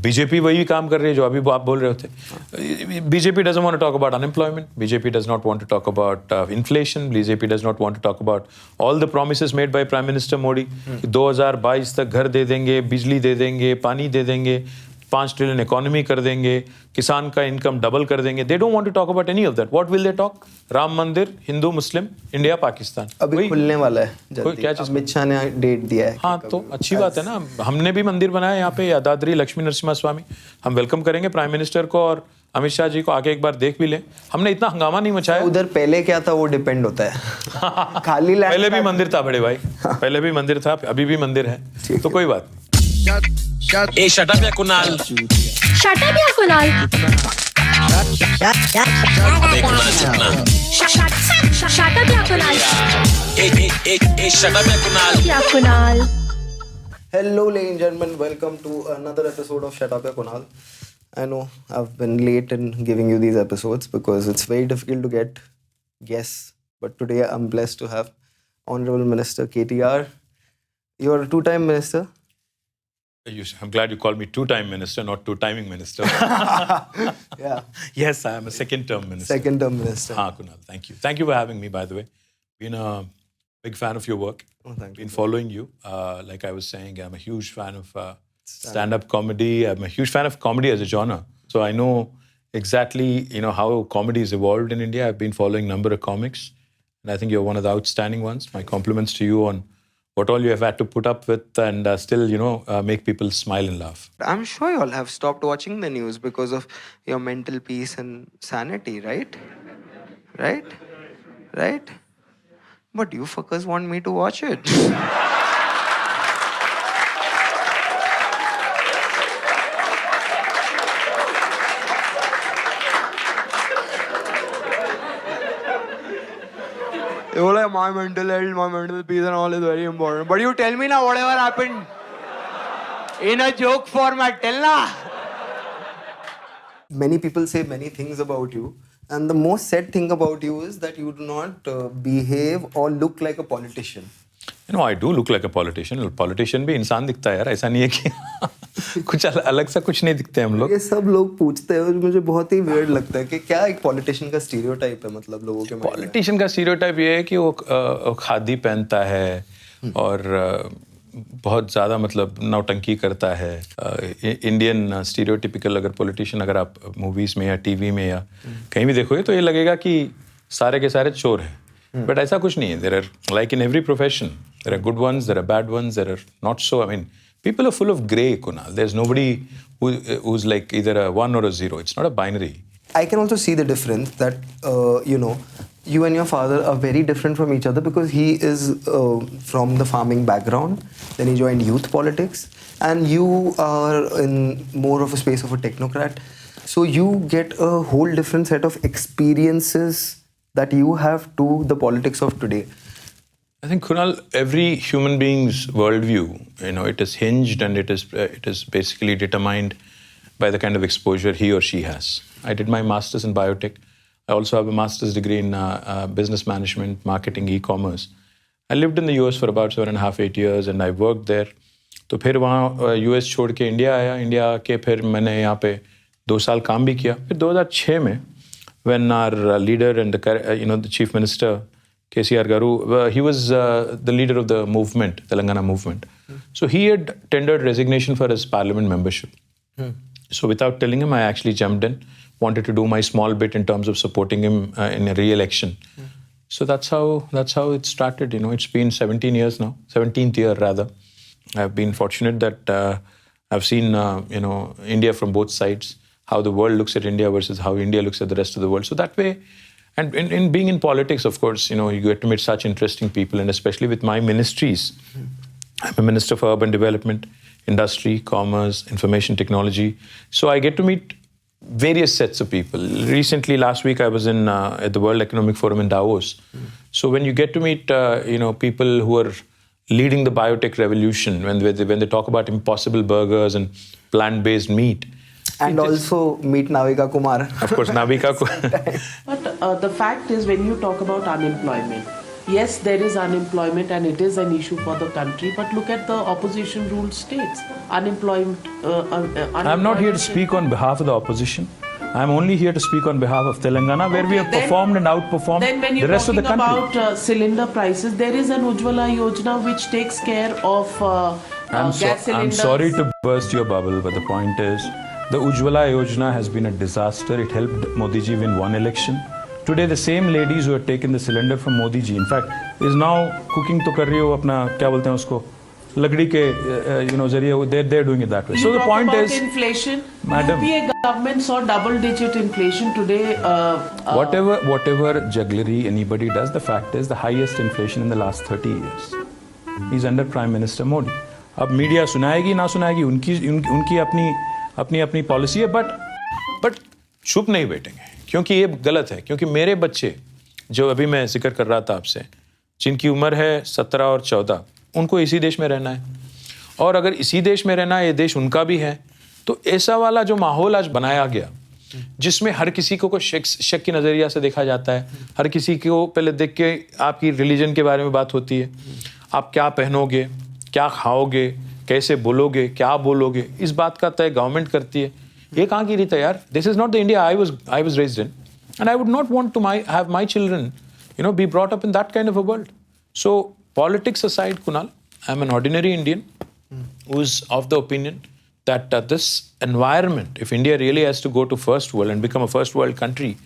BJP वही काम कर रही है जो अभी आप बोल रहे होते. BJP doesn't want to talk about unemployment. BJP does not want to talk about inflation. BJP does not want to talk about all the promises made by Prime Minister Modi. 2022 तक घर दे देंगे, बिजली दे देंगे, पानी दे देंगे, 5 ट्रिलियन इकोनॉमी कर देंगे, किसान का इनकम डबल कर देंगे. They don't want to talk about any of that. What will they talk? Ram मंदिर, हिंदू मुस्लिम, इंडिया पाकिस्तान. अभी खुलने वाला है जल्दी. क्या चीज? अमित शाह ने डेट दिया है. हाँ तो अच्छी बात है ना. हमने भी मंदिर बनाया यहाँ पे, यादाद्री लक्ष्मी नरसिम्हा स्वामी. हम वेलकम करेंगे प्राइम मिनिस्टर को और अमित शाह जी को. आके एक बार देख भी लें. हमने इतना हंगामा नहीं मचाया. उधर पहले क्या था वो डिपेंड होता है. खाली लैंड पहले भी मंदिर था बड़े भाई. पहले भी मंदिर था, अभी भी मंदिर है. तो कोई बात. ए शट अप या कुणाल. शट अप या कुणाल. शट अप या कुणाल. ए शट अप या कुणाल. या Kunal. Hello ladies and gentlemen, welcome to another episode of Shut Up Ya Kunal. I know I've been late in giving you these episodes because it's very difficult to get guests. But today I'm blessed to have Honorable Minister KTR. You're a two-time minister. I'm glad you called me two-time minister, not two-timing minister. Yeah. Yes, I am a second-term minister. Second-term minister. Haan, Kunal, thank you. Thank you for having me, by the way. Been a big fan of your work. Oh, thank you. Been following you. Like I was saying, I'm a huge fan of stand-up comedy. I'm a huge fan of comedy as a genre. So I know exactly, how comedy has evolved in India. I've been following a number of comics. And I think you're one of the outstanding ones. My compliments to you on what all you have had to put up with and still, make people smile and laugh. I'm sure you all have stopped watching the news because of your mental peace and sanity, right? Right? But you fuckers want me to watch it. You're like, my mental health, my mental peace and all is very important. But you tell me now whatever happened in a joke format. Tell na. Many people say many things about you. And the most sad thing about you is that you do not behave or look like a politician. I do look like a politician. Politician भी इंसान दिखता है यार. ऐसा नहीं है कि कुछ अलग सा कुछ नहीं दिखते हम लोग. ये सब लोग पूछते हैं और मुझे बहुत ही weird लगता है कि क्या एक politician का stereotype है मतलब लोगों के. Politician का stereotype ये है कि वो खादी पहनता है और बहुत ज़्यादा मतलब नौटंकी करता है. इंडियन स्टीरियोटिपिकल अगर पॉलिटिशियन अगर आप मूवीज़ में या टीवी में या कहीं भी देखोगे तो ये लगेगा कि सारे के सारे चोर हैं. बट ऐसा कुछ नहीं है. There are like in every profession there are good ones, there are bad ones, there are not so. I mean people are full of grey, Kunal. There's nobody who's like either a 1 or a 0. It's not a binary. I can also see the difference that, you and your father are very different from each other because he is from the farming background. Then he joined youth politics. And you are in more of a space of a technocrat. So you get a whole different set of experiences that you have to the politics of today. I think, Kunal, every human being's worldview, it is hinged and it is basically determined by the kind of exposure he or she has. I did my master's in biotech. I also have a master's degree in business management, marketing, e-commerce. I lived in the US for about 7.5, 8 years and I worked there. तो फिर वहाँ US छोड़ के India आया. India आके फिर मैंने यहाँ पे 2 साल काम भी किया. फिर 2006 में when our leader and the chief minister KCR Garu, he was the leader of the movement, Telangana movement. So he had tendered resignation for his parliament membership. So without telling him, I actually jumped in, wanted to do my small bit in terms of supporting him in a re-election. So that's how it started. It's been 17 years now, 17th year rather. I've been fortunate that I've seen, India from both sides, how the world looks at India versus how India looks at the rest of the world. So that way, and in being in politics, of course, you get to meet such interesting people, and especially with my ministries. I'm a minister for urban development, industry, commerce, information technology. So I get to meet various sets of people. Recently, last week, I was at the World Economic Forum in Davos. So when you get to meet, people who are leading the biotech revolution, when they talk about impossible burgers and plant-based meat. And also meet Navika Kumar. Of course, Navika Kumar. But the fact is, when you talk about unemployment, Yes, there is unemployment and it is an issue for the country. But look at the opposition-ruled states. Unemployment. I'm not here to speak on behalf of the opposition. I'm only here to speak on behalf of Telangana, where we have performed and outperformed then when you're the rest of the talking country. about cylinder prices, there is an Ujjwala Yojana which takes care of gas cylinders. I'm sorry to burst your bubble, but the point is, the Ujjwala Yojana has been a disaster. It helped Modi ji win one election. Today, the same ladies who have taken the cylinder from Modi ji, in fact, is now cooking to कर रही हो अपना क्या बोलते हैं उसको लकड़ी के जरिए they're doing it that way. So the point is, inflation. Madam, UPA government saw double-digit inflation today. whatever jugglery anybody does, the fact is the highest inflation in the last 30 years is under Prime Minister Modi. अब media सुनाएगी ना सुनाएगी उनकी अपनी policy है, but चुप नहीं बैठेंगे क्योंकि ये गलत है. क्योंकि मेरे बच्चे जो अभी मैं जिक्र कर रहा था आपसे, जिनकी उम्र है 17 और 14, उनको इसी देश में रहना है, और अगर इसी देश में रहना है, ये देश उनका भी है, तो ऐसा वाला जो माहौल आज बनाया गया जिसमें हर किसी को शक की नज़रिया से देखा जाता है, हर किसी को पहले देख के आपकी रिलीजन के बारे में बात होती है, आप क्या पहनोगे, क्या खाओगे, कैसे बोलोगे, क्या बोलोगे, इस बात का तय गवर्नमेंट करती है. ये कहाँ की रीत है यार? This is not the India I was raised in, and I would not want to have my children be brought up in that kind of a world. So politics aside, Kunal, I'm an ordinary Indian who's of the opinion that this environment, if India really has to go to first world and become a first world country,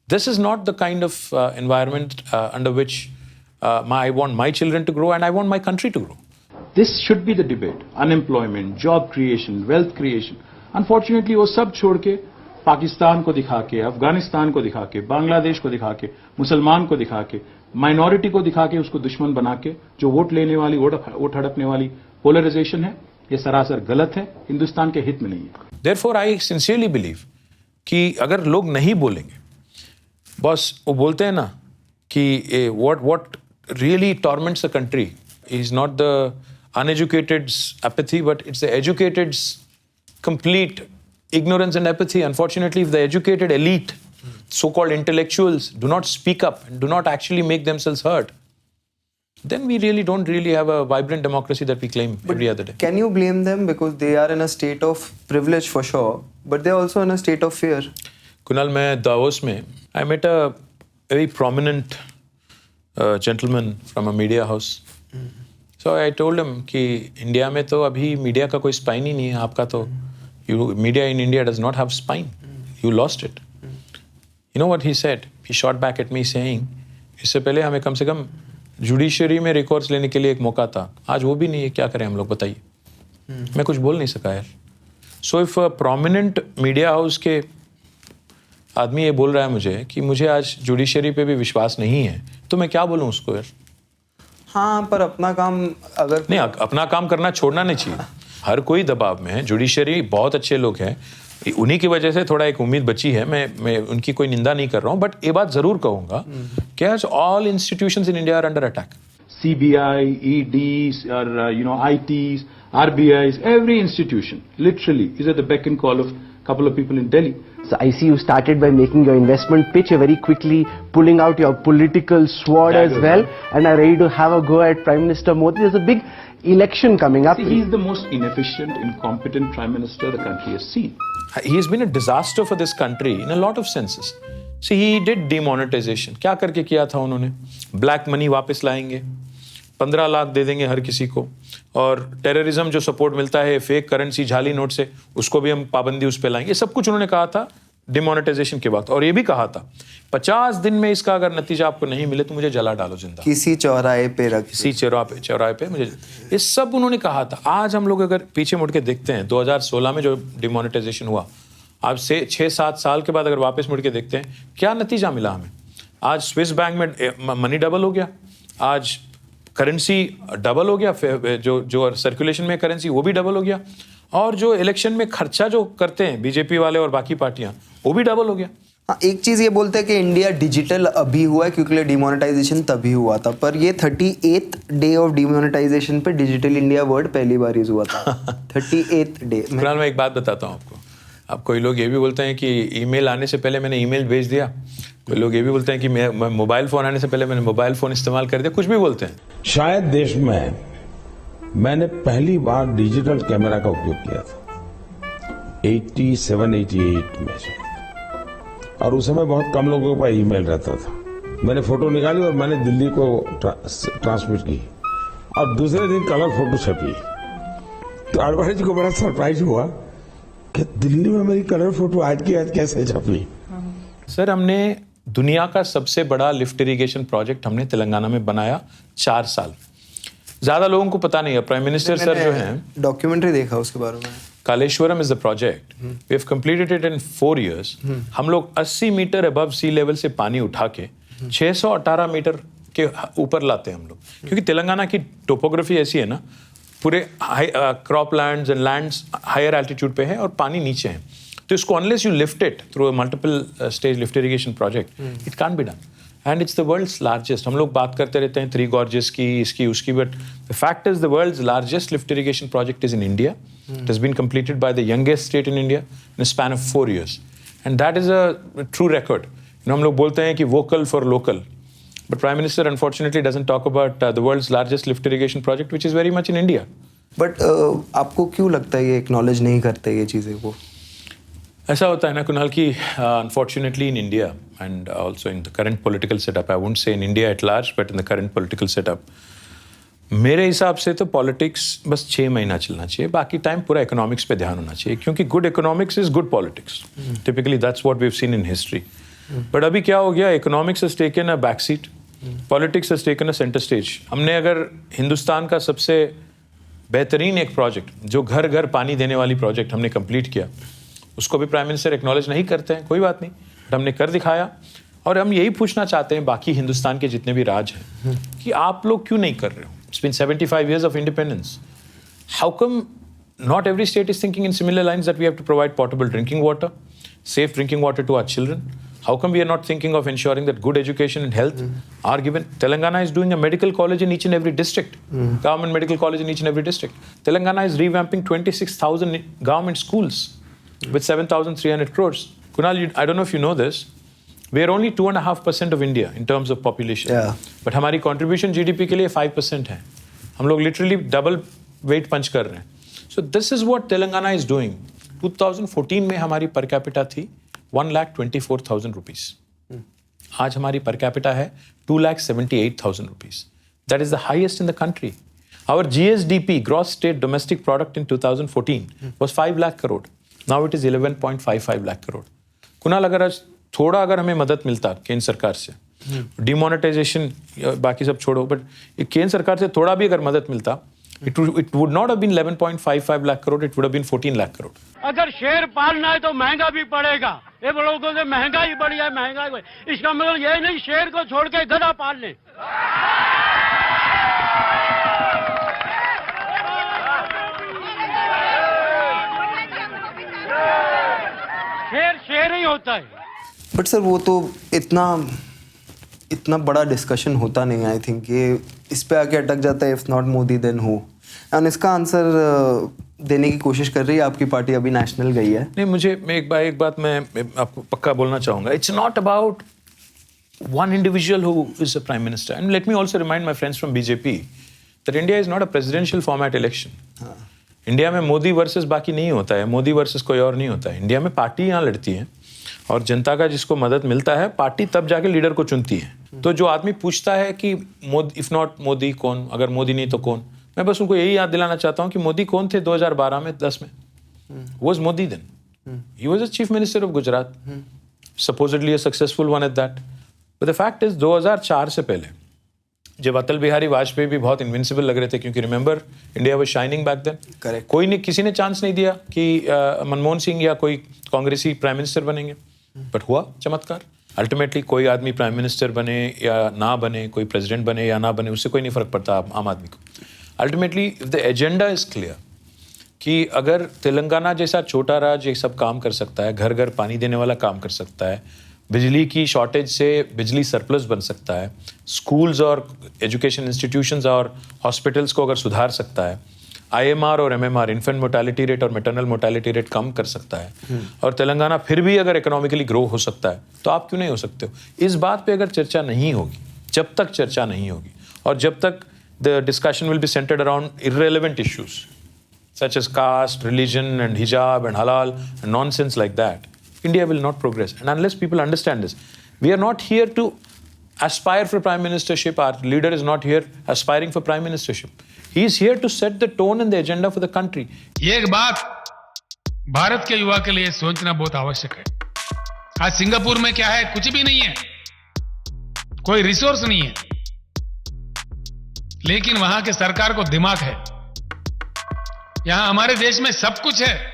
this is not the kind of environment under which I want my children to grow and I want my country to grow. This should be the debate. Unemployment, job creation, wealth creation. Unfortunately, वो सब छोड़ के पाकिस्तान को दिखा के, अफगानिस्तान को दिखा के, बांग्लादेश को दिखा के, मुसलमान को दिखा के, माइनॉरिटी को दिखा के उसको दुश्मन बना के जो वोट लेने वाली, वोट हड़पने वाली पोलराइजेशन है, ये सरासर गलत है, हिंदुस्तान के हित में नहीं है. Therefore, I sincerely believe कि अगर लोग नहीं बोलेंगे, बस वो बोलते हैं ना कि what really torments the country is not the uneducated's apathy, but it's the educated's complete ignorance and apathy. Unfortunately, if the educated elite, so-called intellectuals, do not speak up and do not actually make themselves heard, then we don't have a vibrant democracy that we claim every other day. Can you blame them? Because they are in a state of privilege for sure, but they're also in a state of fear. Kunal, मैं Davos में, I met a very prominent gentleman from a media house. So I told him कि India में तो अभी media का कोई spine ही नहीं है, आपका तो media in India does not have spine. You lost it. You know what he said? He shot back at me saying, इससे पहले हमें कम से कम जुडिशरी में रिकॉर्ड्स लेने के लिए एक मौका था, आज वो भी नहीं है, क्या करें हम लोग बताइए. मैं कुछ बोल नहीं सका यार. So if a prominent media house के आदमी ये बोल रहा है मुझे कि मुझे आज जुडिशरी पे भी विश्वास नहीं है, तो मैं क्या बोलूँ उसको यार. हाँ, पर अपना काम अगर नहीं, अपना काम करना छोड़ना नहीं चाहिए. हर कोई दबाव में है, जुडिशरी बहुत अच्छे लोग हैं, उन्हीं की वजह से थोड़ा एक उम्मीद बची है. मैं उनकी कोई निंदा नहीं कर रहा हूँ, बट ये बात जरूर कहूँगा कि आज all institutions in India are under attack. CBI, EDs, or ITs, RBIs, every institution literally is at the beck and call of a couple of people in Delhi. So I see you started by making your investment pitch, very quickly pulling out your political sword as well, and are ready to have a go at Prime Minister Modi. There's a big election coming up. See, he's the most inefficient, incompetent Prime Minister the country has seen. He has been a disaster for this country in a lot of senses. See, he did demonetization. क्या करके किया था उन्होंने? Black money वापस लाएंगे, 15 लाख दे देंगे हर किसी को, और टेररिज्म जो सपोर्ट मिलता है फेक करेंसी झाली नोट से, उसको भी हम पाबंदी उस पर लाएंगे. ये सब कुछ उन्होंने कहा था डिमोनेटाइजेशन के वक्त, और ये भी कहा था 50 दिन में इसका अगर नतीजा आपको नहीं मिले तो मुझे जला डालो जिंदा, किसी चौराहे पे रख, किसी चौराहे पे मुझे, ये सब उन्होंने कहा था. आज हम लोग अगर पीछे मुड़ के देखते हैं 2016 में जो डिमोनेटाइजेशन हुआ, आज से 6-7 साल के बाद अगर वापस मुड़ के देखते हैं क्या नतीजा मिला हमें. आज स्विस बैंक में मनी डबल हो गया, आज करेंसी डबल हो गया, जो सर्कुलेशन में करेंसी वो भी डबल हो गया, और जो इलेक्शन में खर्चा जो करते हैं बीजेपी वाले और बाकी पार्टियां वो भी डबल हो गया. हाँ, एक चीज ये बोलते हैं कि इंडिया डिजिटल अभी हुआ है क्योंकि डिमोनेटाइजेशन तभी हुआ था, पर ये 38th डे ऑफ डिमोनेटाइजेशन पे डिजिटल इंडिया वर्ड पहली बार यूज हुआ था. 38th day. मैं एक बात बताता हूँ आपको. अब कोई लोग ये भी बोलते हैं कि ईमेल आने से पहले मैंने ईमेल भेज दिया, लोग ये भी बोलते हैं कि मैं मोबाइल फ़ोन आने से पहले मैंने मोबाइल फ़ोन इस्तेमाल कर दिया, कुछ भी बोलते हैं। शायद देश में मैंने पहली बार डिजिटल कैमरा का उपयोग किया था 87-88 में से, और उस समय बहुत कम लोगों के पास ईमेल रहता था। मैंने फोटो निकाली और मैंने दिल्ली को ट्रांसमिट की, और दूसरे दिन कलर फोटो छपी। तो आडवाणी जी को बड़ा सरप्राइज हुआ कि दिल्ली में मेरी कलर फोटो आज की आज कैसे छपी। सर, हमने दुनिया का सबसे बड़ा लिफ्ट इरिगेशन प्रोजेक्ट हमने तेलंगाना में बनाया 4 साल। ज्यादा लोगों को पता नहीं है। प्राइम मिनिस्टर सर जो हैं, डॉक्यूमेंट्री देखा उसके बारे में। Kaleshwaram is the project, we have completed it in 4 years। हम लोग 80 मीटर अबव सी लेवल से पानी उठा के 618 मीटर के ऊपर लाते हैं हम लोग, क्योंकि तेलंगाना की टोपोग्राफी ऐसी है ना, पूरे crop lands and lands higher altitude पे है और पानी नीचे है। तो इसको unless you lift it through a multiple stage lift irrigation project, it can't be done. And it's the world's largest. हम लोग बात करते रहते हैं 3 gorges की, इसकी उसकी, but the fact is the world's largest lift irrigation project is in India. It has been completed by the youngest state in India in a span of 4 years, and that is a true record. हम लोग बोलते हैं कि vocal for local, but Prime Minister unfortunately doesn't talk about the world's largest lift irrigation project, which is very much in India. But आपको क्यों लगता है ये एक्नॉलेज नहीं करते ये चीज़ें को? ऐसा होता है ना कुणाल कि unfortunately in India and also in the current political setup, I won't say in India at large, but in the current political setup, मेरे हिसाब से तो पॉलिटिक्स बस 6 महीना चलना चाहिए, बाकी टाइम पूरा इकोनॉमिक्स पे ध्यान होना चाहिए, क्योंकि good economics is good politics. Typically that's what we have seen in history. But अभी क्या हो गया, economics has taken a back seat, politics has taken a centre stage. हमने अगर हिंदुस्तान का सबसे बेहतरीन एक प्रोजेक्ट, जो घर घर पानी देने वाली प्रोजेक्ट हमने कंप्लीट किया, उसको भी प्राइम मिनिस्टर एक्नॉलेज नहीं करते हैं, कोई बात नहीं, बट हमने कर दिखाया। और हम यही पूछना चाहते हैं बाकी हिंदुस्तान के जितने भी राज हैं कि आप लोग क्यों नहीं कर रहे हो? It's been 75 years of independence. How come not every state is thinking in similar lines that we have to provide potable drinking water, safe drinking water to our children? How come we are not thinking of ensuring that good education and health are given? Telangana is doing a medical college in each and every district, government medical college in each and every district. Telangana is revamping 26,000 government schools with 7,300 crores. Kunal, I don't know if you know this, we are only 2.5% of India in terms of population. Yeah. But हमारी contribution GDP के लिए 5% है। हम लोग literally double weight punch कर रहे हैं। So this is what Telangana is doing. 2014 में हमारी per capita थी 1,24,000 rupees. आज हमारी per capita है 2,78,000 rupees. That is the highest in the country. Our GSDP, gross state domestic product in 2014 was 5 lakh crore. Now it is 11.55 lakh crore. Kunal, अगर हमें मदद मिलता केंद्र सरकार से, डिमोनेटाइजेशन बाकी सब छोड़ो, बट केंद्र सरकार से थोड़ा भी अगर मदद मिलता, it would not have been 11.55 lakh crore, it would have been 14 lakh crore. अगर शेर पालना है तो महंगा भी पड़ेगा। ये लोगों से महंगाई बढ़ी है, महंगाई बढ़ी। इसका मतलब ये नहीं शेर को छोड़ के गधा पाल ले। शेर ही होता है। बट सर वो तो इतना बड़ा डिस्कशन होता नहीं, आई थिंक ये इस पे आके अटक जाता है, if not Modi then who. And इसका आंसर देने की कोशिश कर रही है आपकी पार्टी, अभी नेशनल गई है। नहीं, मैं एक बात मैं आपको पक्का बोलना चाहूँगा, it's not about one individual who is a prime minister. And let me also remind my friends from BJP that India is not a presidential format election. India में मोदी वर्सेस बाकी नहीं होता है, मोदी वर्सेस कोई और नहीं होता है। इंडिया में पार्टी यहाँ लड़ती है और जनता का जिसको मदद मिलता है, पार्टी तब जाके लीडर को चुनती है। तो जो आदमी पूछता है कि इफ नॉट मोदी कौन, अगर मोदी नहीं तो कौन, मैं बस उनको यही याद दिलाना चाहता हूँ कि मोदी कौन थे 2012 में 10 में। Was Modi then, he was a chief minister of Gujarat, supposedly a successful one at that. But the fact is 2004 से पहले जब अटल बिहारी वाजपेयी भी बहुत इन्विंसिबल लग रहे थे, क्योंकि remember India was shining back then, किसी ने चांस नहीं दिया कि मनमोहन सिंह या कोई कांग्रेसी प्राइम मिनिस्टर बनेंगे, बट हुआ चमत्कार। अल्टीमेटली कोई आदमी प्राइम मिनिस्टर बने या ना बने, कोई प्रेसिडेंट बने या ना बने, उससे कोई नहीं फर्क पड़ता आम आदमी को। Ultimately if the agenda is clear कि अगर तेलंगाना जैसा छोटा राज्य ये सब काम कर सकता है, घर घर पानी देने वाला काम कर सकता है, बिजली की शॉर्टेज से बिजली सरप्लस बन सकता है, स्कूल्स और एजुकेशन इंस्टीट्यूशंस और हॉस्पिटल्स को अगर सुधार सकता है, IMR और MMR, इन्फेंट मोर्टेलिटी रेट और मैटरनल मोर्टेलिटी रेट कम कर सकता है और तेलंगाना फिर भी अगर इकोनॉमिकली ग्रो हो सकता है, तो आप क्यों नहीं हो सकते हो? इस बात पे अगर चर्चा नहीं होगी, जब तक चर्चा नहीं होगी और जब तक the discussion will be centred around irrelevant issues such as caste, religion and hijab and halal and nonsense like that, India will not progress. And unless people understand this, we are not here to aspire for prime ministership. Our leader is not here aspiring for prime ministership. He is here to set the tone and the agenda for the country. ये एक बात भारत के युवा के लिए सोचना बहुत आवश्यक है। आज सिंगापुर में क्या है? कुछ भी नहीं है, कोई रिसोर्स नहीं है, लेकिन वहां के सरकार को दिमाग है। यहां हमारे देश में सब कुछ है,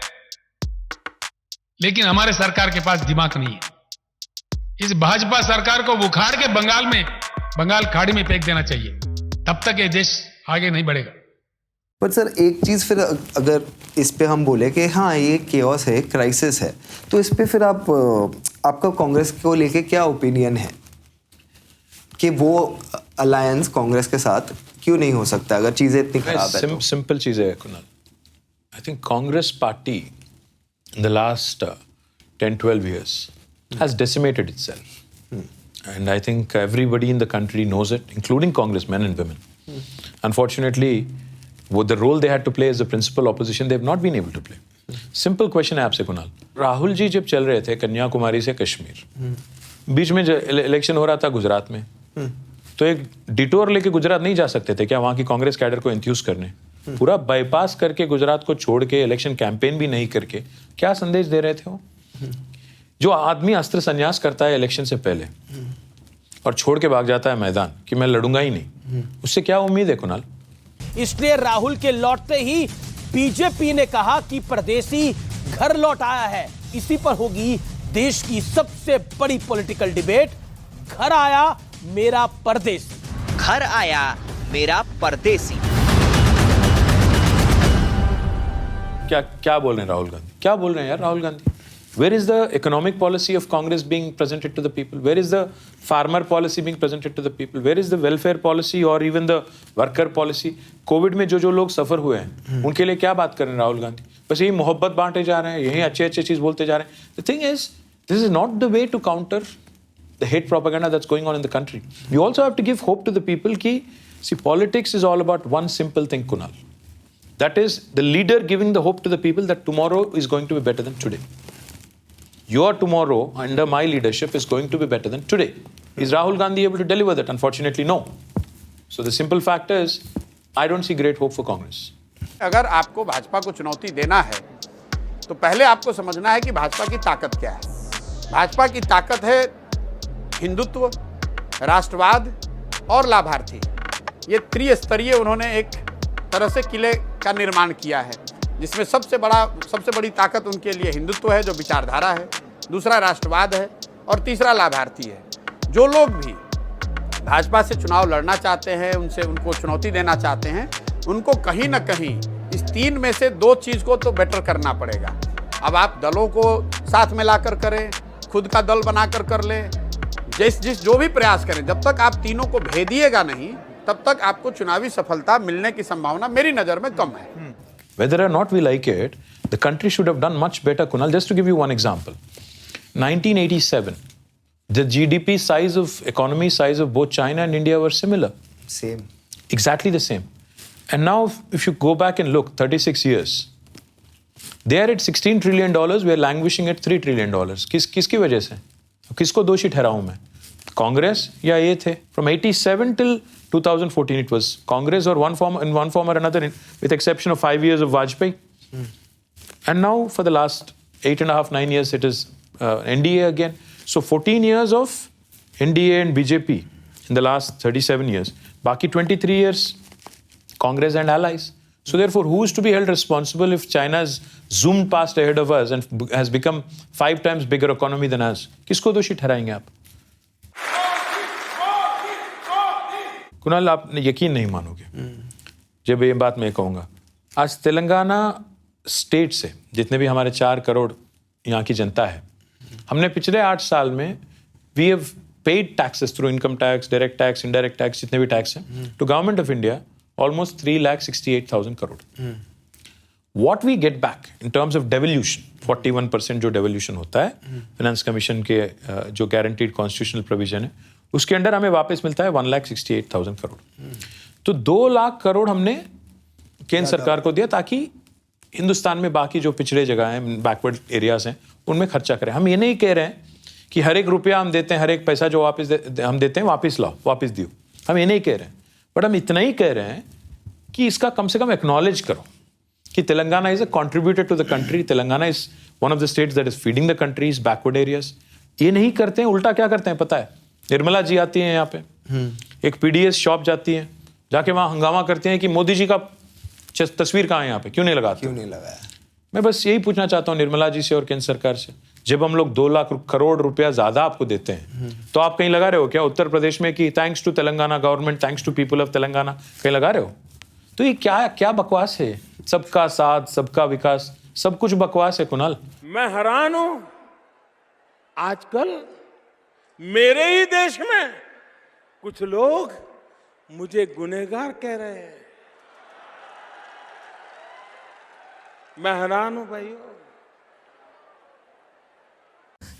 लेकिन हमारे सरकार के पास दिमाग नहीं है। इस भाजपा सरकार को उखाड़ के बंगाल खाड़ी में फेंक देना चाहिए, तब तक ये देश आगे नहीं बढ़ेगा। पर सर एक चीज़ फिर अगर इस पे हम बोले कि हाँ ये केओस है, क्राइसिस है, तो इस पे फिर आपका कांग्रेस को लेके क्या ओपिनियन है कि वो अलायंस कांग्रेस के साथ क्यों नहीं हो सकता अगर चीज़ें इतनी खराब है? सिंपल चीज़ है Kunal. I think Congress party in the last 10-12 years has decimated itself. And I think everybody in the country knows it, including congressmen and women. Unfortunately, with the role they had to play as the principal opposition, they have not been able to play. Simple question है आपसे कुणाल। राहुल जी जब चल रहे थे कन्याकुमारी से कश्मीर, बीच में election हो रहा था गुजरात में, तो एक डिटोर लेके गुजरात नहीं जा सकते थे क्या वहाँ की कांग्रेस कैडर को इंथ्यूज करने? पूरा बाईपास करके गुजरात को छोड़ के इलेक्शन कैंपेन भी नहीं करके क्या संदेश दे रहे थे वो? जो आदमी अस्त्र संन्यास करता है इलेक्शन से पहले और छोड़ के भाग जाता है मैदान कि मैं लड़ूंगा ही नहीं, उससे क्या उम्मीद है कुणाल? इसलिए राहुल के लौटते ही बीजेपी ने कहा कि परदेसी घर लौट आया है। इसी पर होगी देश की सबसे बड़ी पॉलिटिकल डिबेट। घर आया मेरा परदेसी, घर आया मेरा परदेसी। क्या बोल रहे हैं राहुल गांधी? क्या बोल रहे हैं यार Rahul Gandhi? Where is the economic policy of Congress being presented to the people? Where is the farmer policy being presented to the people? Where is the welfare policy or even the worker policy? Covid में जो लोग सफर हुए हैं उनके लिए क्या बात कर रहे हैं राहुल गांधी? बस यही मोहब्बत बांटे जा रहे हैं, यही अच्छे चीज बोलते जा रहे हैं। The thing is, this is not the way to counter the hate propaganda that's going on in the country. You also have to give hope to the people ki, see, politics is all about one simple thing, Kunal. That is the leader giving the hope to the people that tomorrow is going to be better than today. Your tomorrow under my leadership is going to be better than today. Is Rahul Gandhi able to deliver that? Unfortunately, no. So the simple fact is, I don't see great hope for Congress. अगर आपको भाजपा को चुनौती देना है, तो पहले आपको समझना है कि भाजपा की ताकत क्या है। भाजपा की ताकत है हिंदुत्व, राष्ट्रवाद और लाभार्थी। ये त्रिस्तरीय उन्होंने एक तरह से किले का निर्माण किया है, जिसमें सबसे बड़ी ताकत उनके लिए हिंदुत्व है जो विचारधारा है, दूसरा राष्ट्रवाद है और तीसरा लाभार्थी है। जो लोग भी भाजपा से चुनाव लड़ना चाहते हैं, उनको चुनौती देना चाहते हैं, उनको कहीं ना कहीं इस तीन में से दो चीज़ को तो बेटर करना पड़ेगा। अब आप दलों को साथ में लाकर करें, खुद का दल बनाकर कर लें, जो भी प्रयास करें, जब तक आप तीनों को भेदिएगा नहीं, तब तक आपको चुनावी सफलता मिलने की संभावना मेरी नज़र में कम है। Whether or not we like it, the country should have done much better, Kunal. Just to give you one example, 1987, the GDP size of economy size of both China and India were similar. Same. Exactly the same. And now, if you go back and look, 36 years, they are at $16 trillion. We are languishing at $3 trillion. किसकी वजह से? किसको दोषी ठहराऊं मैं? Congress या ये थे? From 87 till 2014, it was Congress or in one form or another, with exception of 5 years of Vajpayee. And now, for the last 8.5-9 years, it is NDA again. So 14 years of NDA and BJP in the last 37 years. Baki 23 years, Congress and allies. So therefore, who is to be held responsible if China has zoomed past ahead of us and has become 5 times bigger economy than us? किसको दोषी ठहराएंगे आप? कुणाल, आप यकीन नहीं मानोगे जब ये बात मैं कहूँगा। आज तेलंगाना स्टेट से जितने भी हमारे 4 करोड़ यहाँ की जनता है, हमने पिछले 8 साल में we have paid taxes through income tax, direct tax, indirect tax, जितने भी टैक्स हैं, to government of India almost 3,68,000 crore. What we get back in terms of devolution, 41% जो devolution होता है फाइनेंस कमीशन के जो guaranteed constitutional provision है, उसके अंडर हमें वापस मिलता है 1,68,000 करोड़. तो 2 लाख करोड़ हमने केंद्र सरकार को दिया ताकि हिंदुस्तान में बाकी जो पिछड़े जगह हैं, बैकवर्ड एरियाज हैं, उनमें खर्चा करें. हम ये नहीं कह रहे हैं कि हर एक रुपया हम देते हैं, हर एक पैसा जो हम देते हैं वापस लाओ, वापस दियो. हम ये नहीं कह रहे हैं, बट हम इतना ही कह रहे हैं कि इसका कम से कम एक्नॉलेज करो कि Telangana is a contributor to the country. Telangana is one of the states that is feeding the country's backward areas. ये नहीं करते हैं, उल्टा क्या करते हैं पता है? निर्मला जी आती हैं यहाँ पे, एक पीडीएस शॉप जाती है, जाके वहाँ हंगामा करते हैं कि मोदी जी का तस्वीर कहाँ है यहाँ पे, क्यों नहीं लगाते? क्यों नहीं लगाया? मैं बस यही पूछना चाहता हूँ निर्मला जी से और केंद्र सरकार से, जब हम लोग 2 लाख करोड़ रुपया ज्यादा आपको देते हैं तो आप कहीं लगा रहे हो क्या उत्तर प्रदेश में कि thanks to Telangana government, thanks to people of Telangana, कहीं लगा रहे हो? तो ये क्या बकवास है? सबका साथ, सबका विकास, सब कुछ बकवास है कुणाल. मैं हैरान हूं, आजकल मेरे ही देश में कुछ लोग मुझे गुनहगार कह रहे हैं. मैं हैरान हूं भाइयों.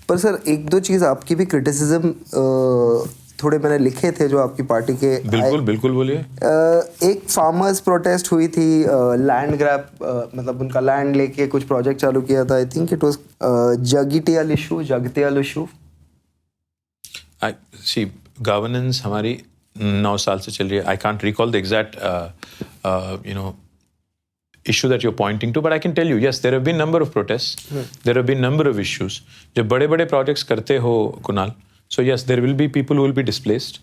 पर सर एक दो चीज आपकी भी क्रिटिसिज्म थोड़े मैंने लिखे थे जो आपकी पार्टी के. बिल्कुल बोलिए. एक फार्मर्स प्रोटेस्ट हुई थी, लैंड ग्रैब, मतलब उनका लैंड लेके कुछ प्रोजेक्ट चालू किया था. I think it was Jagtial issue. See governance हमारी 9 साल से चल रही है. I can't recall the exact issue that you're pointing to, but I can tell you, yes, there have been number of protests, there have been number of issues. जब बड़े-बड़े projects करते हो Kunal, so yes, there will be people who will be displaced,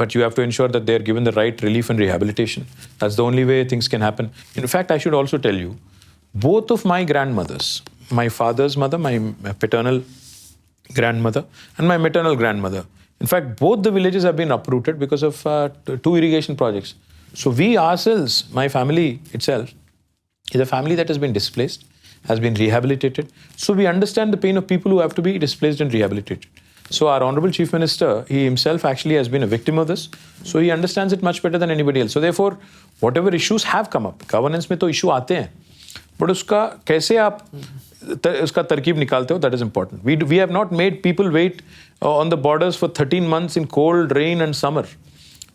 but you have to ensure that they are given the right relief and rehabilitation. That's the only way things can happen. In fact, I should also tell you, both of my grandmothers, my father's mother, my paternal grandmother, and my maternal grandmother, in fact, both the villages have been uprooted because of 2 irrigation projects. So we ourselves, my family itself, is a family that has been displaced, has been rehabilitated. So we understand the pain of people who have to be displaced and rehabilitated. So our Honorable Chief Minister, he himself actually has been a victim of this. So he understands it much better than anybody else. So therefore, whatever issues have come up, governance में तो issue आते हैं, but उसका कैसे आप उसका तरकीब निकालते हो, that is important. We have not made people wait on the borders for 13 months in cold, rain and summer.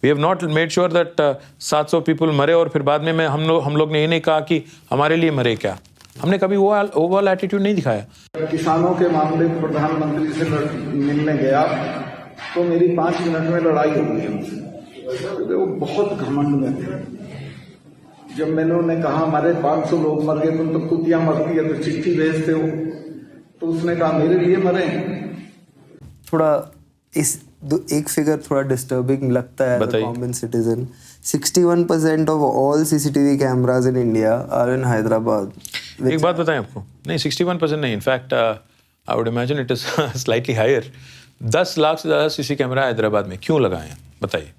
We have not made sure that 700 people मरे और फिर बाद में हम लोग ने ये नहीं कहा कि हमारे लिए मरे क्या. हमने कभी वो ओवरऑल एटीट्यूड नहीं दिखाया. किसानों के मामले में प्रधानमंत्री से मिलने गया तो मेरी 5 मिनट में लड़ाई हो गई उनसे, क्योंकि वो बहुत घमंड में थे. जब मैंने उन्हें कहा हमारे 500 लोग मर गए, तुम तो कुतिया मरती है तो चिट्ठी भेजते हो, तो उसने कहा मेरे लिए मरे. थोड़ा एक फिगर थोड़ा डिस्टर्बिंग लगता है as a common citizen. 61% of all CCTV cameras in India are in Hyderabad. एक बात बताएं आपको, नहीं 61% नहीं, in fact I would imagine it is slightly higher. 10 lakh से ज़्यादा सीसी कैमरा हैदराबाद में क्यों लगाए हैं बताइए?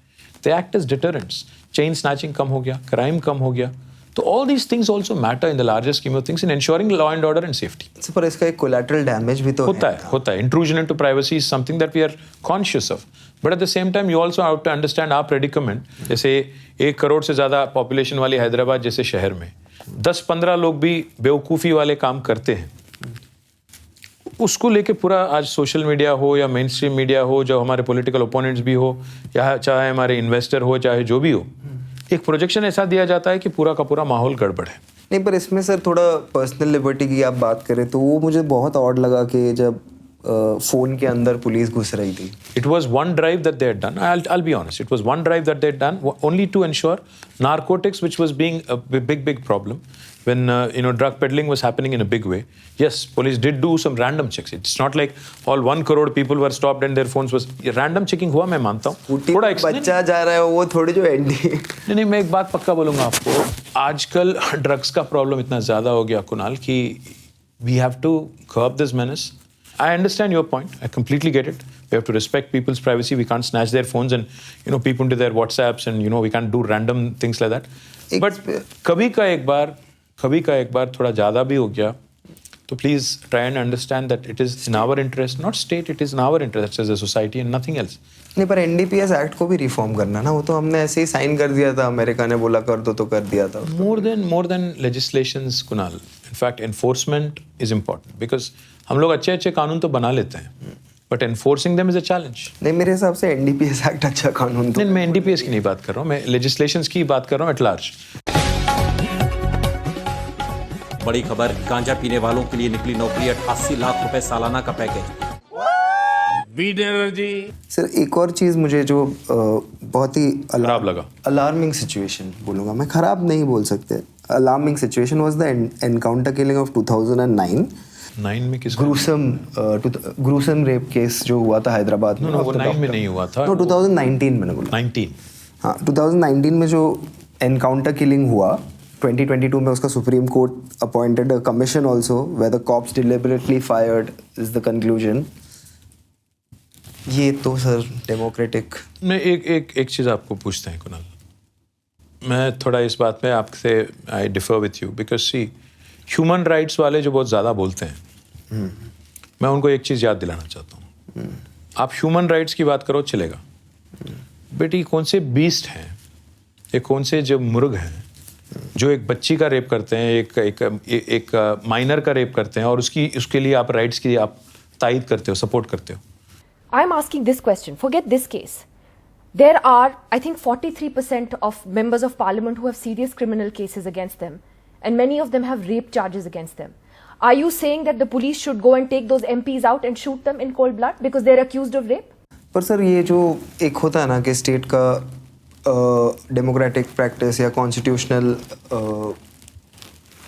They act as deterrents. Chain snatching कम हो गया, क्राइम कम हो गया. तो all these things also matter in the larger scheme of things in ensuring law and order and safety. पर इसका एक collateral damage भी तो होता है. Intrusion into privacy is something that we are conscious of. But at the same time, you also have to understand our predicament. जैसे 1 करोड़ से ज़्यादा population वाली हैदराबाद जैसे शहर में 10-15 लोग भी बेवकूफ़ी वाले काम करते हैं. उसको लेके पूरा आज सोशल मीडिया हो या मेन स्ट्रीम मीडिया हो, जो हमारे पॉलिटिकल ओपोनेंट्स भी हो या चाहे हमारे इन्वेस्टर हो, चाहे जो भी हो, एक प्रोजेक्शन ऐसा दिया जाता है कि पूरा का पूरा माहौल गड़बड़ है. नहीं, पर इसमें सर थोड़ा पर्सनल लिबर्टी की आप बात करें तो वो मुझे बहुत ऑड लगा कि जब फोन के अंदर पुलिस घुस रही थी. It was one drive that they had done. I'll be honest. It was one drive that they had done only to ensure narcotics, which was being a big problem when drug peddling was happening in a big way. Yes, police did do some random checks. It's not like all 1 crore people were stopped and their phones was random checking हुआ, मैं मानता हूँ. थोड़ा बच्चा जा रहा है वो थोड़ी जो एंडी. नहीं, मैं एक बात पक्का बोलूँगा आपको. आजकल ड्रग्स का प्रॉब्लम इतना ज़्यादा हो गया कुणाल कि we have to curb this menace. I understand your point. I completely get it. We have to respect people's privacy. We can't snatch their phones and peep into their WhatsApps and we can't do random things like that. But कभी का एक बार थोड़ा ज़्यादा भी हो गया So please try and understand that it is in our interest, not state, it is in our interest as a society and nothing else. नहीं, पर NDPS एक्ट को भी रिफॉर्म करना ना, वो तो हमने ऐसे ही साइन कर दिया था, अमेरिका ने बोला कर दो तो कर दिया था. More than legislations, Kunal. In fact, enforcement is important because हम लोग अच्छे कानून तो बना लेते हैं, but enforcing them is a challenge. नहीं, मेरे हिसाब से NDPS एक्ट अच्छा कानून तो. नहीं, मैं NDPS की नहीं बात कर रहा हूँ, मैं legislations की बात कर रहा हूँ at large. बड़ी खबर, गांजा पीने वालों के लिए निकली नौकरी, 88 लाख रुपए सालाना का पैकेज. सर एक और चीज मुझे जो बहुत ही खराब लगा, अलार्मिंग सिचुएशन बोलूंगा मैं, खराब नहीं बोल सकते, alarming situation was the encounter killing of 2009. 9 में किस ग्रूसम रेप केस जो हुआ था हैदराबाद में. वो 9 में नहीं हुआ था. 2019 मैंने बोला. 19. हाँ, 2019 में जो एनकाउंटर किलिंग हुआ, 2022 में उसका supreme court appointed a commission also where the cops deliberately fired is the conclusion. ये तो सर डेमोक्रेटिक. मैं एक चीज़ आपको पूछते हैं कुणाल, मैं थोड़ा इस बात में आपसे I differ with you because see human rights वाले जो बहुत ज़्यादा बोलते हैं, मैं उनको एक चीज़ याद दिलाना चाहता हूँ. आप ह्यूमन राइट्स की बात करो चलेगा, बट ये कौन से बीस्ट हैं, ये कौन से जो मुर्ग हैं जो एक बच्ची का रेप करते हैं, एक माइनर का रेप करते हैं और उसके लिए आप राइट्स की आप तायद करते हो, सपोर्ट करते हो. I'm asking this question. Forget this case. There are, I think, 43% of members of parliament who have serious criminal cases against them, and many of them have rape charges against them. Are you saying that the police should go and take those MPs out and shoot them in cold blood because they're accused of rape? पर sir ये जो एक होता है ना कि state का democratic practice या कॉन्स्टिट्यूशनल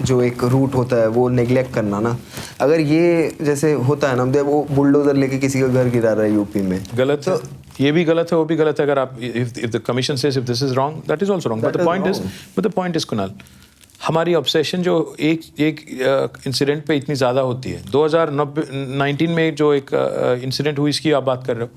जो एक रूट होता है वो नेग्लेक्ट करना ना, अगर ये जैसे होता है ना, वो बुलडोजर लेके किसी का घर गिरा रहा है यूपी में, गलत है. ये भी गलत है, वो भी गलत है. अगर आप if the commission says if this is wrong, that is also wrong. But the point is Kunal, हमारी ऑब्सेशन जो एक इंसिडेंट पे इतनी ज़्यादा होती है. 2019 में जो एक इंसिडेंट हुई इसकी आप बात कर रहे हो.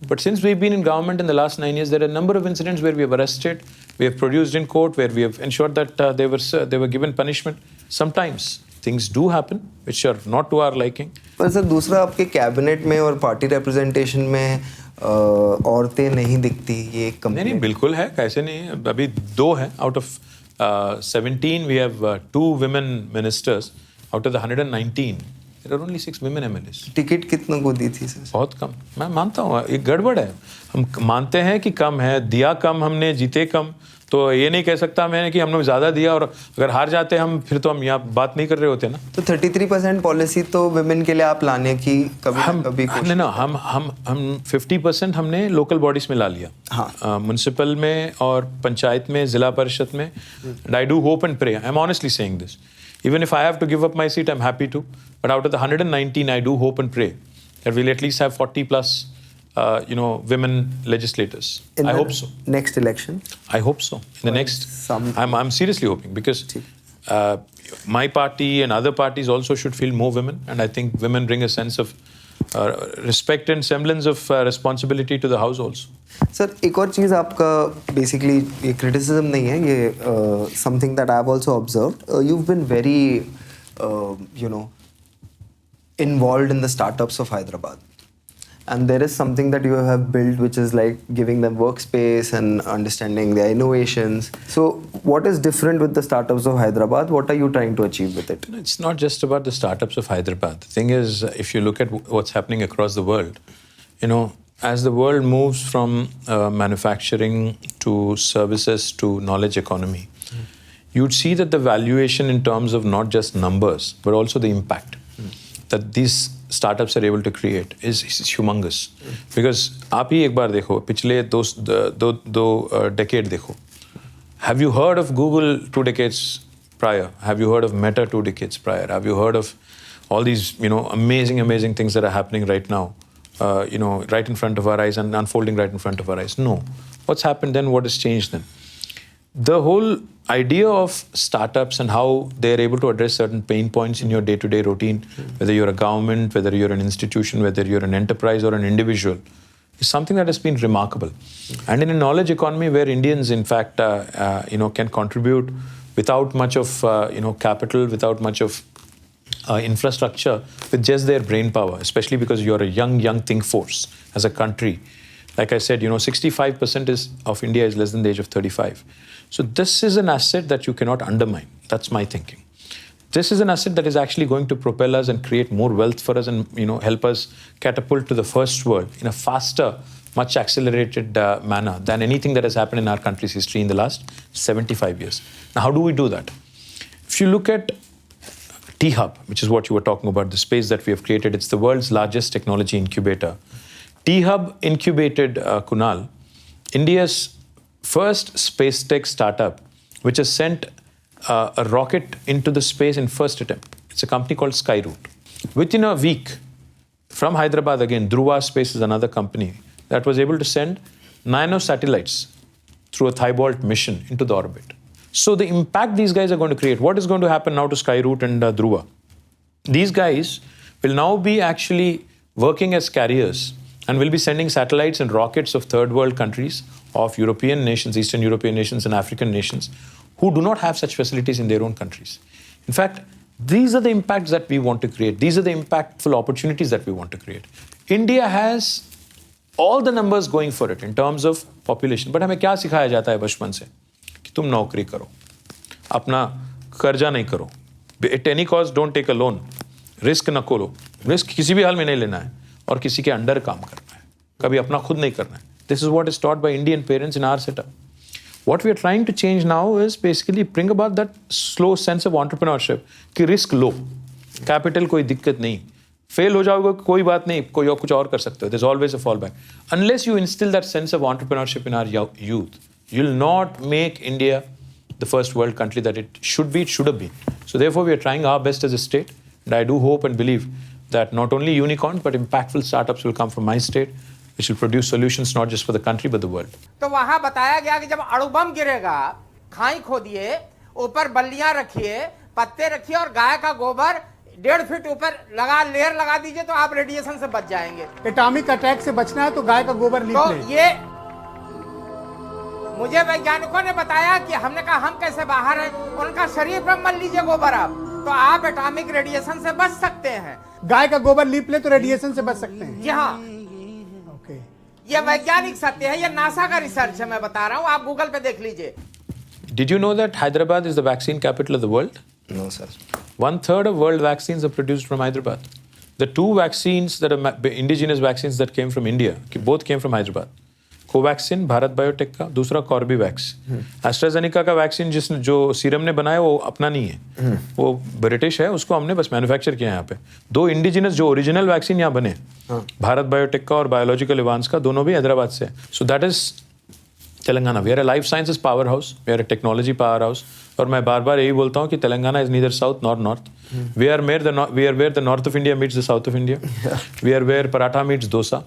But since we've been in government in the last 9 years, there are a number of incidents where we have arrested, we have produced in court, where we have ensured that they were given punishment. Sometimes things do happen which are not to our liking. पर sir दूसरा, आपके cabinet में और party representation में औरतें नहीं दिखती, ये एक नहीं, बिल्कुल है, कैसे नहीं है. अभी 2 हैं out of 17 we have 2 women ministers out of the 119. There are only 6 women MLAs. Ticket कितनों को दी थी सर? बहुत कम. मैं मानता हूँ एक गड़बड़ है, हम मानते हैं कि कम है, दिया कम हमने, जीते कम, तो ये नहीं कह सकता मैंने कि हमने ज़्यादा दिया और अगर हार जाते हम फिर तो हम यहाँ बात नहीं कर रहे होते ना. तो 33% पॉलिसी तो विमेन के लिए आप लाने की कभी हमने ना हम 50% हमने लोकल बॉडीज में ला लिया. हाँ, म्युनिसिपल में और पंचायत में, जिला परिषद में. And I do hope and pray, I am honestly saying this, even if I have to give up my seat, I'm happy to. But out of the 119, I do hope and pray that we'll at least have 40 plus, women legislators. I hope so. Next election? I hope so. In the next, I'm seriously hoping because my party and other parties also should feel more women, and I think women bring a sense of respect and semblance of responsibility to the house also. Sir एक और चीज़ आपका basically ये criticism नहीं है, ये something that I have also observed, you have been very involved in the startups of Hyderabad, and there is something that you have built which is like giving them workspace and understanding their innovations. So what is different with the startups of Hyderabad? What are you trying to achieve with it? It's not just about the startups of Hyderabad. The thing is, if you look at what's happening across the world, as the world moves from manufacturing to services to knowledge economy, you'd see that the valuation in terms of not just numbers but also the impact that these startups are able to create is humongous. Because आप ही एक बार देखो, पिछले दो decade देखो. Have you heard of Google 2 decades prior? Have you heard of Meta 2 decades prior? Have you heard of all these amazing things that are happening right now? Right in front of our eyes and unfolding right in front of our eyes. No. What's happened then? What has changed then? The whole idea of startups and how they're able to address certain pain points in your day-to-day routine, whether you're a government, whether you're an institution, whether you're an enterprise or an individual, is something that has been remarkable. And in a knowledge economy where Indians, in fact, can contribute without much of, capital, without much of infrastructure with just their brain power, especially because you're a young think force as a country. Like I said, 65% of India is less than the age of 35. So this is an asset that you cannot undermine. That's my thinking. This is an asset that is actually going to propel us and create more wealth for us and help us catapult to the first world in a faster, much accelerated manner than anything that has happened in our country's history in the last 75 years. Now, how do we do that? If you look at T-Hub, which is what you were talking about, the space that we have created, it's the world's largest technology incubator. T-Hub incubated, Kunal, India's first space tech startup, which has sent a rocket into the space in first attempt. It's a company called Skyroot. Within a week, from Hyderabad again, Dhruva Space is another company that was able to send nanosatellites through a Thibault mission into the orbit. So the impact these guys are going to create, what is going to happen now to Skyroot and Dhruva? These guys will now be actually working as carriers and will be sending satellites and rockets of third world countries, of European nations, Eastern European nations and African nations, who do not have such facilities in their own countries. In fact, these are the impacts that we want to create. These are the impactful opportunities that we want to create. India has all the numbers going for it in terms of population. But हमें क्या सिखाया जाता है बचपन से कि तुम नौकरी करो, अपना कर्जा नहीं करो, at any cost don't take a loan, risk न करो, रिस्क किसी भी हाल में नहीं लेना है और किसी के अंडर काम करना है, कभी अपना खुद नहीं करना है. This is what is taught by Indian parents in our setup. What we are trying to change now is basically bring about that slow sense of entrepreneurship कि risk लो, capital कोई दिक्कत नहीं, fail हो जाओगे कोई बात नहीं, कोई और कुछ और कर सकते हो. There's always a fallback. Unless you instill that sense of entrepreneurship in our youth, you'll not make India the first world country that it should have been. So therefore we are trying our best as a state, and I do hope and believe that not only unicorns but impactful startups will come from my state, which will produce solutions not just for the country but the world. तो वहां बताया गया कि जब अणुबम गिरेगा, खाई खोदिए, ऊपर बल्लियां रखिए, पत्ते रखिए और गाय का गोबर 1.5 फीट ऊपर लेयर लगा दीजिए तो आप रेडिएशन से बच जाएंगे. एटॉमिक अटैक से बचना है तो गाय का गोबर लीप लें. तो ये मुझे वैज्ञानिकों ने बताया कि हमने कहा हम कैसे बाहर हैं, उनका शरीर पर मल लीजिए गोबर आप, तो आप एटॉमिक रेडिएशन से बच सकते हैं. गाय का गोबर लीप ले तो रेडिएशन से बच सकते हैं. जी हाँ, ये वैज्ञानिक सत्य है, ये नासा का रिसर्च है, मैं बता रहा हूँ, आप गूगल पे देख लीजिए. Did you know that Hyderabad is the vaccine capital of the world? No, sir. 1/3 of world vaccines are produced from Hyderabad. The two vaccines that are indigenous vaccines that came from India, both came from Hyderabad. Covaxin, Bharat Biotech का, दूसरा Corbevax. AstraZeneca का vaccine जो serum ने बनाया वो अपना नहीं है, वो ब्रिटिश है, उसको हमने बस मैन्युफैक्चर किया यहाँ पे. दो इंडिजिनस जो ओरिजिनल वैक्सीन यहाँ बने, भारत बायोटेक का और बायोलॉजिकल एडवांस का, दोनों भी हैदराबाद से. So that is Telangana. We are a life sciences power house, we are a technology power house. और मैं बार बार यही बोलता हूँ कि Telangana is neither south nor north. We are where the north of India meets the south of India. We are where paratha meets dosa.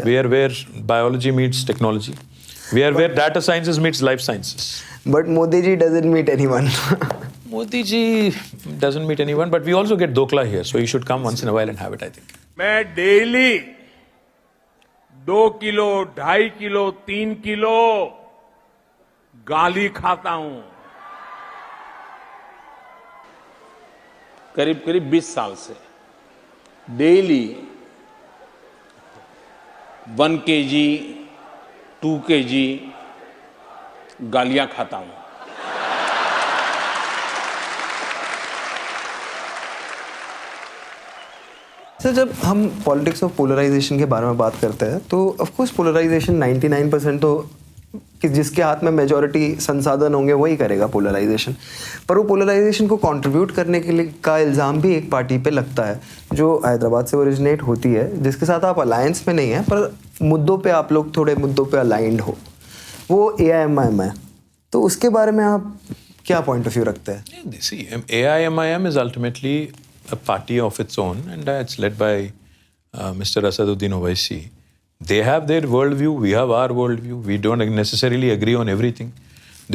We are where biology meets technology. We are where data sciences meets life sciences. But Modi ji doesn't meet anyone. Modi ji doesn't meet anyone, but we also get dokla here, so you should come once in a while and have it, I think. मैं daily 2 kilo, 2.5 kilo, 3 kilo गाली खाता हूं. करीब 20 साल से daily 1 kg, 2 kg गालियां खाता हूं. सर, जब हम पॉलिटिक्स ऑफ पोलराइजेशन के बारे में बात करते हैं तो ऑफ कोर्स पोलराइजेशन 99% तो कि जिसके हाथ में मेजॉरिटी संसाधन होंगे वही करेगा पोलराइजेशन. पर वो पोलराइजेशन को कंट्रीब्यूट करने के लिए का इल्ज़ाम भी एक पार्टी पे लगता है जो हैदराबाद से ओरिजिनेट होती है, जिसके साथ आप अलायंस में नहीं है पर मुद्दों पे आप लोग थोड़े मुद्दों पे अलाइंड हो, वो AIMIM है. तो उसके बारे में आप क्या पॉइंट ऑफ व्यू रखते हैं? See, AIMIM is ultimately a party of its own and it's led by Mr. Asaduddin Owaisi. They have their worldview, we have our worldview. We don't necessarily agree on everything.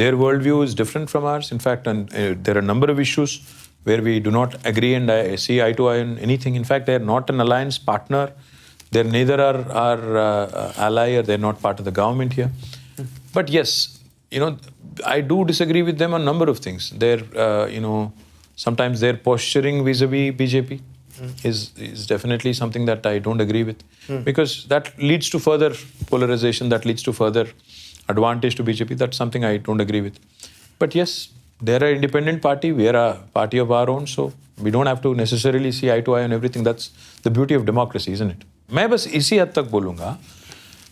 Their worldview is different from ours. In fact, there are a number of issues where we do not agree and see eye to eye on anything. In fact, they are not an alliance partner. They're neither our ally or they're not part of the government here. But yes, I do disagree with them on a number of things. Their, Sometimes their posturing vis-a-vis BJP is definitely something that I don't agree with, because that leads to further polarization, that leads to further advantage to BJP. That's something I don't agree with. But yes, they're an independent party, we are a party of our own, so we don't have to necessarily see eye to eye on everything. That's the beauty of democracy, isn't it? मैं बस इसी हद तक बोलूँगा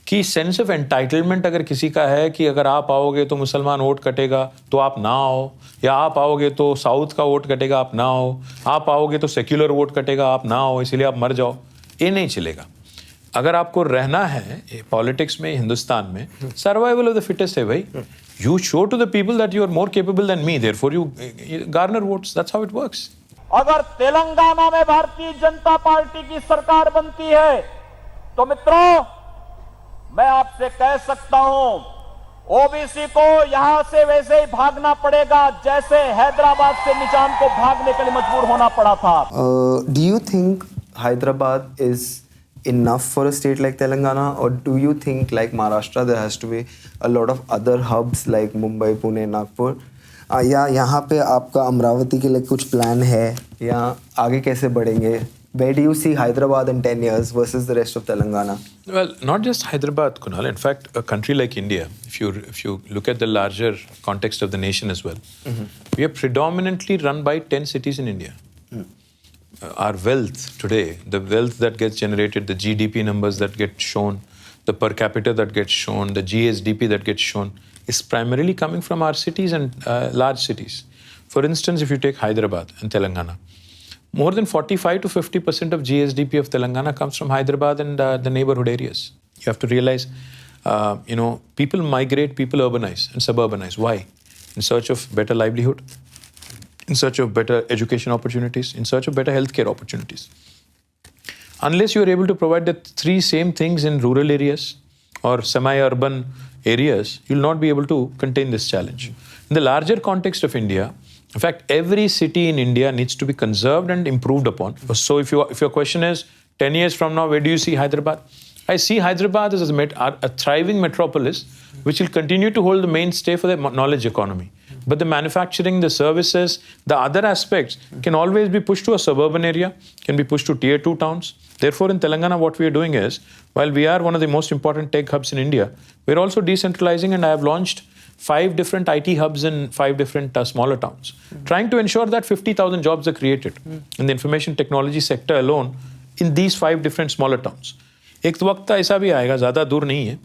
कि sense of entitlement अगर किसी का है कि अगर आप आओगे तो मुसलमान वोट कटेगा तो आप ना आओ, या आप आओगे तो साउथ का वोट कटेगा आप ना आओ, आप आओगे तो सेक्युलर वोट कटेगा आप ना आओ, इसलिए आप मर जाओ, ये नहीं चलेगा. अगर आपको रहना है पॉलिटिक्स में, हिंदुस्तान में, सर्वाइवल ऑफ द फिटेस्ट है भाई. You show to the people that you are more capable than me, therefore you garner votes. That's how it works. अगर तेलंगाना में भारतीय जनता पार्टी की सरकार बनती है तो मित्रों, मैं आपसे कह सकता हूं, ओबीसी को यहां से वैसे ही भागना पड़ेगा जैसे हैदराबाद से निजाम को भागने के लिए मजबूर होना पड़ा था. Do you think Hyderabad is enough for a state like Telangana, or do you think like Maharashtra there has to be a lot of other hubs like Mumbai, Pune, Nagpur? या यहाँ पे आपका अमरावती के लिए कुछ प्लान है, या आगे कैसे बढ़ेंगे? Where do you see Hyderabad in 10 years versus the rest of Telangana? Well, not just Hyderabad, Kunal. In fact, a country like India, if you look at the larger context of the nation as well, we are predominantly run by 10 cities in India. Our wealth today, the wealth that gets generated, the GDP numbers that get shown, the per capita that gets shown, the GSDP that gets shown, is primarily coming from our cities and large cities. For instance, if you take Hyderabad and Telangana, more than 45 to 50% of GSDP of Telangana comes from Hyderabad and the neighborhood areas. You have to realize, people migrate, people urbanize and suburbanize. Why? In search of better livelihood, in search of better education opportunities, in search of better healthcare opportunities. Unless you are able to provide the three same things in rural areas or semi-urban areas, you will not be able to contain this challenge. In the larger context of India, in fact, every city in India needs to be conserved and improved upon. So if your question is, 10 years from now, where do you see Hyderabad? I see Hyderabad as a thriving metropolis which will continue to hold the mainstay for the knowledge economy. But the manufacturing, the services, the other aspects can always be pushed to a suburban area, can be pushed to tier 2 towns. Therefore, in Telangana, what we are doing is, while we are one of the most important tech hubs in India, we are also decentralizing, and I have launched 5 different IT hubs in 5 different smaller towns, trying to ensure that 50,000 jobs are created in the information technology sector alone in these 5 different smaller towns. एक वक्त ऐसा भी आएगा, ज़्यादा दूर नहीं है,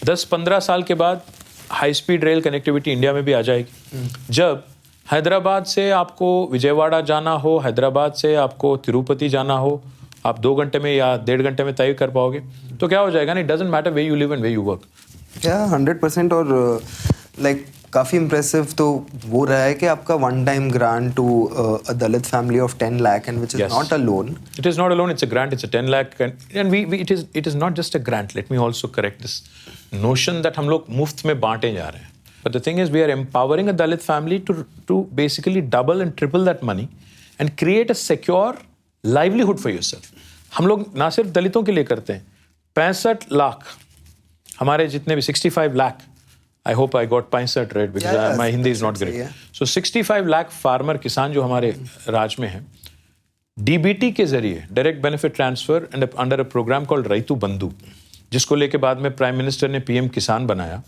10-15 साल के बाद high speed rail connectivity India में भी आ जाएगी. जब हैदराबाद से आपको विजयवाड़ा जाना हो, हैदराबाद से आपको तिरुपति जाना हो, आप 2 घंटे में या 1.5 घंटे में तय कर पाओगे, तो क्या हो जाएगा ना, it doesn't matter where you live and where you work. Yeah, 100%. और लाइक काफ़ी इम्प्रेसिव तो वो रहा है कि आपका one time grant to a Dalit family of 10 lakh, and which is not a loan. It is not a loan, it's a grant, it's a 10 lakh, and it is not just a grant. Let me also correct this notion that हम लोग मुफ्त में बांटे जा रहे हैं. But the thing is, we are empowering a Dalit family to basically double and triple that money and create a secure livelihood for yourself. हम लोग ना सिर्फ दलितों के लिए करते हैं. 65 लाख हमारे जितने भी 65 lakh. I hope I got 65 right because my Hindi is not great. So 65 lakh farmer किसान जो हमारे राज में हैं, DBT के जरिए direct benefit transfer and under a program called Rythu Bandhu, जिसको लेके बाद में प्राइम मिनिस्टर ने PM किसान बनाया,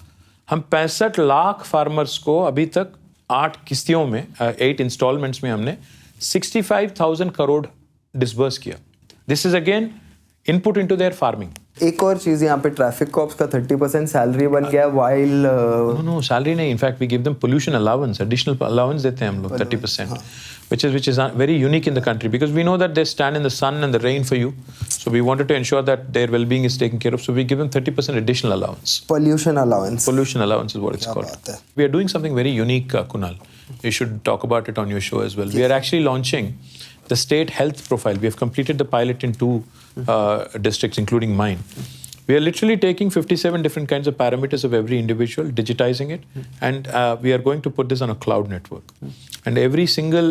हम 65 लाख फार्मर्स को अभी तक 8 किस्तियों में 8 इंस्टॉलमेंट्स में हमने 65,000 करोड़ डिसबर्स किया. This is again input into their farming. एक और चीज, यहाँ पे ट्रैफिक कॉप्स का 30% सैलरी बन गया, वाइल नो सैलरी नहीं, in fact we give them pollution allowance, additional allowance देते हैं हम लोग 30%, which is very unique in the country because we know that they stand in the sun and the rain for you, so we wanted to ensure that their well-being is taken care of, so we give them 30% additional allowance. Pollution allowance is what it's called. We are doing something very unique, Kunal. You should talk about it on your show as well. We are actually launching the state health profile. We have completed the pilot in 2 districts, including mine. We are literally taking 57 different kinds of parameters of every individual, digitizing it, and we are going to put this on a cloud network. And every single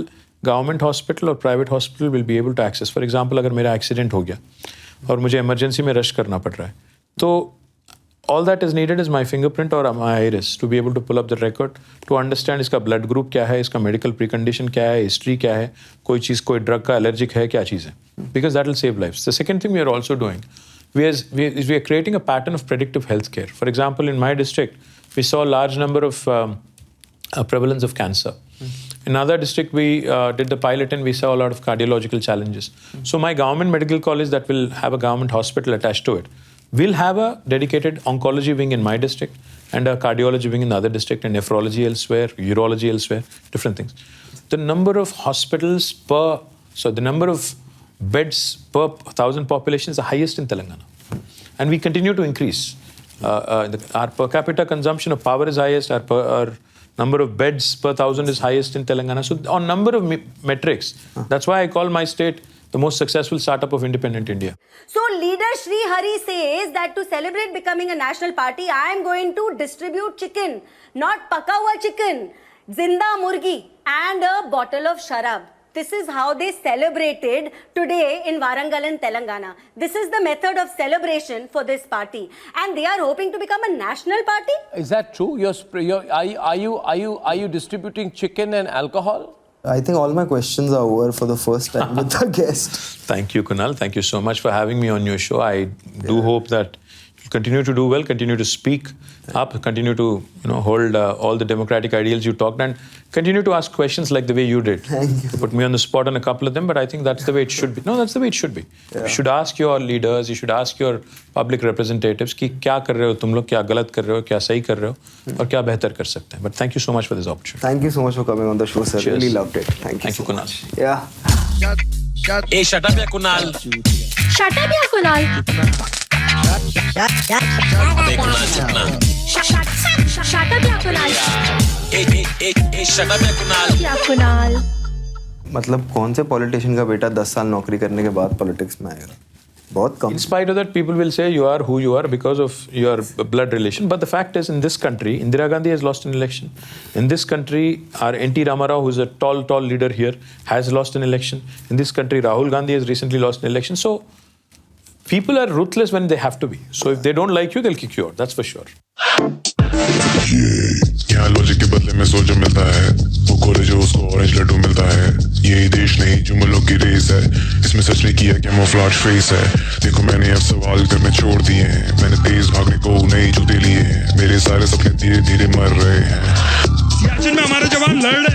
government hospital or private hospital will be able to access. For example, अगर मेरा accident हो गया और मुझे emergency में rush करना पड़ रहा है, तो all that is needed is my fingerprint or my iris to be able to pull up the record, to understand इसका blood group क्या है, इसका medical precondition क्या है, history क्या है, कोई चीज़ कोई drug का allergic है, क्या चीज़ है, because that will save lives. The second thing we are also doing, we are creating a pattern of predictive healthcare. For example, in my district, we saw a large number of prevalence of cancer. In another district, we did the pilot and we saw a lot of cardiological challenges. So my government medical college that will have a government hospital attached to it will have a dedicated oncology wing in my district and a cardiology wing in the other district and nephrology elsewhere, urology elsewhere, different things. The number of hospitals the number of beds per 1,000 population is the highest in Telangana. And we continue to increase. Our per capita consumption of power is highest, our number of beds per 1,000 is highest in Telangana. So on number of metrics, that's why I call my state the most successful startup of independent India. So leader Shri Hari says that to celebrate becoming a national party, I am going to distribute chicken, not paka hua chicken, zinda murgi and a bottle of sharab. This is how they celebrated today in Warangal and Telangana. This is the method of celebration for this party. And they are hoping to become a national party? Is that true? Are you distributing chicken and alcohol? I think all my questions are over for the first time with the guest. Thank you, Kunal. Thank you so much for having me on your show. I do hope that you continue to do well, continue to speak up, continue to hold all the democratic ideals you talked, and continue to ask questions like the way you did. Thank you. You put me on the spot on a couple of them, but I think that's the way it should be. No, that's the way it should be. Yeah. You should ask your leaders, you should ask your public representatives कि क्या कर रहे हो तुम लोग, क्या गलत कर रहे हो, क्या सही कर रहे हो और क्या बेहतर कर सकते हैं. But thank you so much for this opportunity. Thank you so much for coming on the show, sir. Cheers. Really loved it. Thank you, Kunal. Yeah. Hey, shut up, Kunal. Shut up, ya Kunal. अबे Kunal चुपना. Shut up, ya Kunal. Hey, shut up, Kunal. Ya Kunal. मतलब कौन से politician का बेटा 10 साल नौकरी करने के बाद पॉलिटिक्स में आएगा? बहुत कम. In spite of that, people will say you are who you are because of your blood relation. But the fact is, in this country, Indira Gandhi has lost an election. In this country, our N.T. Ramarao, who is a tall leader here, has lost an election. In this country, Rahul Gandhi has recently lost an election. So people are ruthless when they have to be. So if they don't like you, they'll kick you out. That's for sure. यहाँ logic के बदले में सोचा मिलता है, वो खोले जो उसको ऑरेंज लड्डू मिलता है. यही देश नहीं जुमलों की रेस है, इसमें सच नहीं किया कैमोफ्लेज फेस है. देखो मैंने अब सवाल करने छोड़ दिए हैं, मैंने तेज भागने को नई जूते लिए हैं, मेरे सारे सपने धीरे धीरे मर रहे हैं. सियाचिन में हमारे जवान लड़ रहे